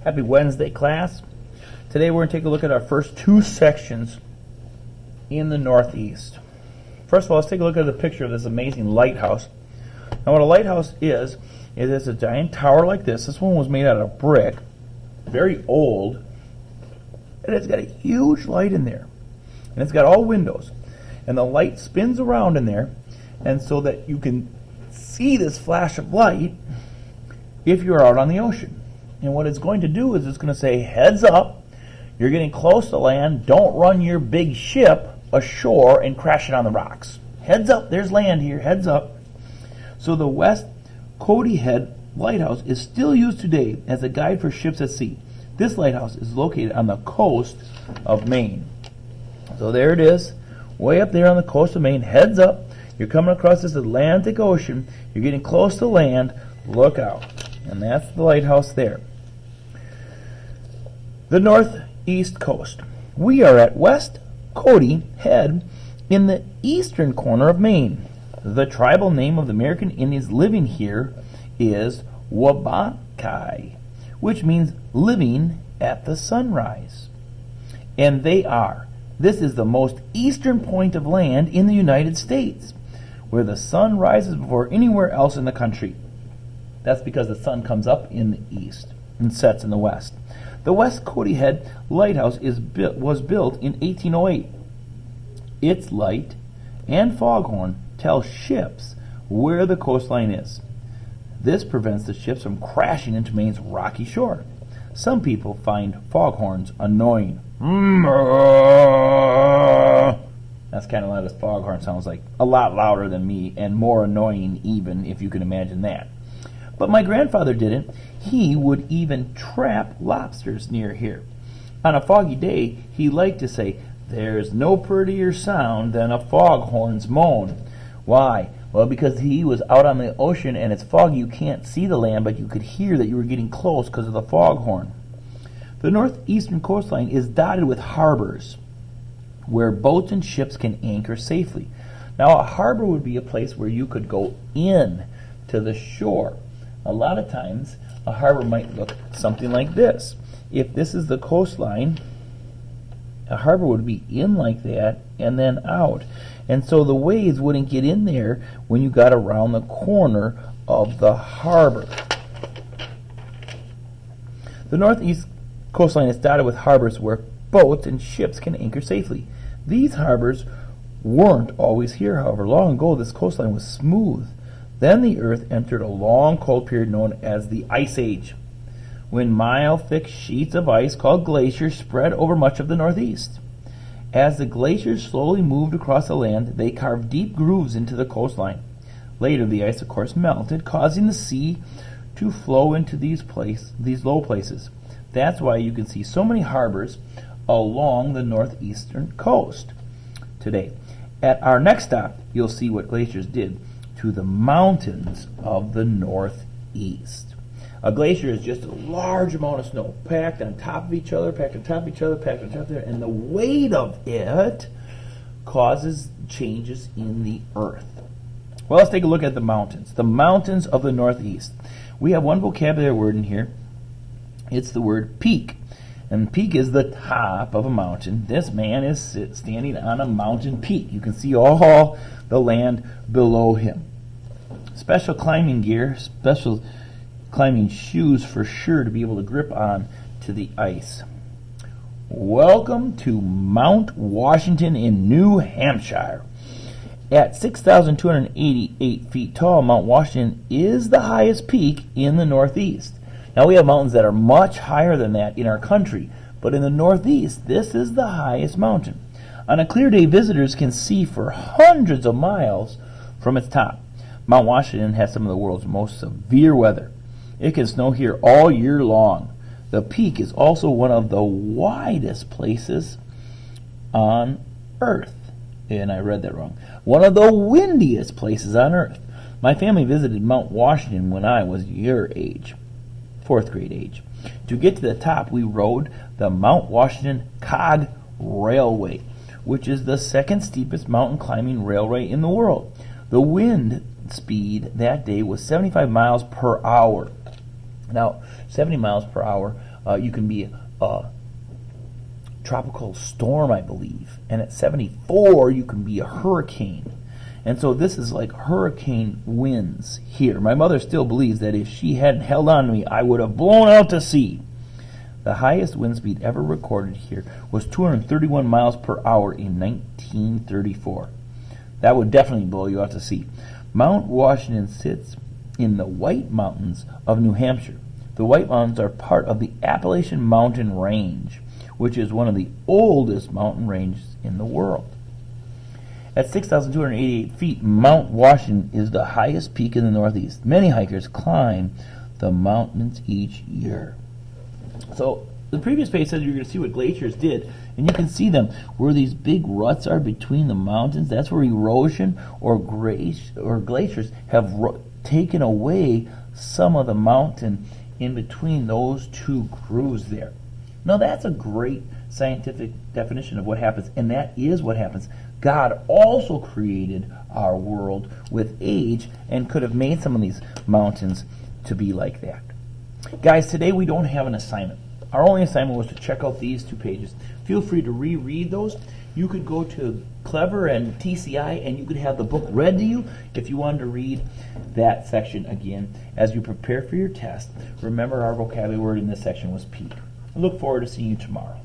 Happy Wednesday, class. Today we're going to take a look at our first two sections in the Northeast. First of all, let's take a look at the picture of this amazing lighthouse. Now what a lighthouse is it's a giant tower like this. This one was made out of brick, very old, and it's got a huge light in there. And it's got all windows. And the light spins around in there, and so that you can see this flash of light if you're out on the ocean. And what it's going to do is it's going to say, heads up, you're getting close to land, don't run your big ship ashore and crash it on the rocks. Heads up, there's land here, heads up. So the West Cody Head Lighthouse is still used today as a guide for ships at sea. This lighthouse is located on the coast of Maine. So there it is, way up there on the coast of Maine, heads up, you're coming across this Atlantic Ocean, you're getting close to land, look out. And that's the lighthouse there. The northeast coast. We are at West Cody Head in the eastern corner of Maine. The tribal name of the American Indians living here is Wabanaki, which means living at the sunrise. And they are. This is the most eastern point of land in the United States, where the sun rises before anywhere else in the country. That's because the sun comes up in the east and sets in the west. The West Cody Head Lighthouse was built in 1808. Its light and foghorn tell ships where the coastline is. This prevents the ships from crashing into Maine's rocky shore. Some people find foghorns annoying. That's kind of what a foghorn sounds like. A lot louder than me and more annoying even, if you can imagine that. But my grandfather didn't. He would even trap lobsters near here. On a foggy day, he liked to say, "There's no prettier sound than a foghorn's moan." Why? Well, because he was out on the ocean and it's foggy, you can't see the land, but you could hear that you were getting close because of the foghorn. The northeastern coastline is dotted with harbors where boats and ships can anchor safely. Now, a harbor would be a place where you could go in to the shore. A lot of times, a harbor might look something like this. If this is the coastline, a harbor would be in like that and then out. And so the waves wouldn't get in there when you got around the corner of the harbor. The northeast coastline is dotted with harbors where boats and ships can anchor safely. These harbors weren't always here, however. Long ago, this coastline was smooth. Then the Earth entered a long cold period known as the Ice Age, when mile-thick sheets of ice called glaciers spread over much of the Northeast. As the glaciers slowly moved across the land, they carved deep grooves into the coastline. Later, the ice, of course, melted, causing the sea to flow into these low places. That's why you can see so many harbors along the northeastern coast today. At our next stop, you'll see what glaciers did to the mountains of the northeast. A glacier is just a large amount of snow packed on top of each other, packed on top of each other, packed on top of each other, and the weight of it causes changes in the earth. Well, let's take a look at the mountains. The mountains of the northeast. We have one vocabulary word in here. It's the word peak. And peak is the top of a mountain. This man is standing on a mountain peak. You can see all the land below him. Special climbing gear, special climbing shoes for sure to be able to grip on to the ice. Welcome to Mount Washington in New Hampshire. At 6,288 feet tall, Mount Washington is the highest peak in the Northeast. Now we have mountains that are much higher than that in our country, but in the Northeast, this is the highest mountain. On a clear day, visitors can see for hundreds of miles from its top. Mount Washington has some of the world's most severe weather. It can snow here all year long. The peak is also one of the widest places on Earth. And I read that wrong. One of the windiest places on Earth. My family visited Mount Washington when I was your age, 4th grade age. To get to the top, we rode the Mount Washington Cog Railway, which is the second steepest mountain climbing railway in the world. The wind speed that day was 75 miles per hour. Now, 70 miles per hour, you can be a tropical storm, I believe. And at 74, you can be a hurricane. And so this is like hurricane winds here. My mother still believes that if she hadn't held on to me, I would have blown out to sea. The highest wind speed ever recorded here was 231 miles per hour in 1934. That would definitely blow you out to sea. Mount Washington sits in the White Mountains of New Hampshire. The White Mountains are part of the Appalachian Mountain Range, which is one of the oldest mountain ranges in the world. At 6,288 feet, Mount Washington is the highest peak in the Northeast. Many hikers climb the mountains each year. So the previous page said you're going to see what glaciers did, and you can see them where these big ruts are between the mountains. That's where erosion or glaciers have taken away some of the mountain in between those two grooves there. Now that's a great scientific definition of what happens, and that is what happens. God also created our world with age and could have made some of these mountains to be like that. Guys, today we don't have an assignment. Our only assignment was to check out these two pages. Feel free to reread those. You could go to Clever and TCI and you could have the book read to you if you wanted to read that section again. As you prepare for your test, remember our vocabulary word in this section was peak. I look forward to seeing you tomorrow.